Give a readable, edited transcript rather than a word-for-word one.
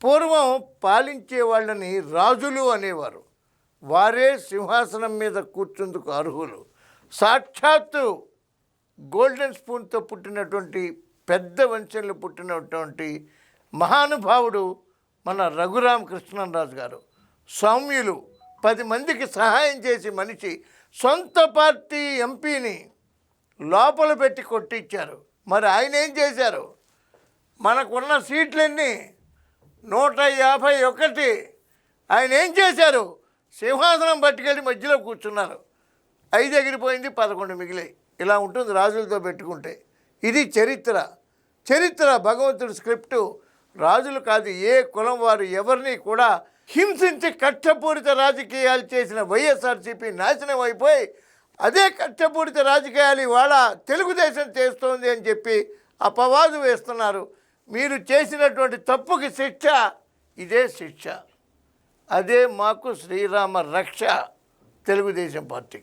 పూర్వం పాలించే వాళ్ళని రాజులు అనేవారు. వారే సింహాసనం మీద కూర్చుందుకు అర్హులు. సాక్షాత్తు గోల్డెన్ స్పూన్తో పుట్టినటువంటి పెద్ద వంశంలో పుట్టినటువంటి మహానుభావుడు మన రఘురామకృష్ణరాజు గారు. సౌమ్యులు, 10 మందికి సహాయం చేసి మనిషి సొంత పార్టీ ఎంపీని లోపల పెట్టి కొట్టించారు. మరి ఆయన ఏం చేశారు? మనకున్న సీట్లన్నీ 151. ఆయన ఏం చేశారు? సింహాసనం పట్టుకెళ్ళి మధ్యలో కూర్చున్నారు. 5 ఎగిరిపోయింది, 11 మిగిలాయి. ఇలా ఉంటుంది రాజులతో పెట్టుకుంటే. ఇది చరిత్ర భగవంతుడి స్క్రిప్టు. రాజులు కాదు, ఏ కులం వారు ఎవరిని కూడా హింసించి కక్షపూరిత రాజకీయాలు చేసిన వైఎస్ఆర్సీపీ నాశనం అయిపోయి అదే కక్షపూరిత రాజకీయాలు ఇవాళ తెలుగుదేశం చేస్తోంది అని చెప్పి అపవాదు వేస్తున్నారు. మీరు చేసినటువంటి తప్పుకి శిక్ష ఇదే శిక్ష. అదే మాకు శ్రీరామ రక్ష తెలుగుదేశం పార్టీకి.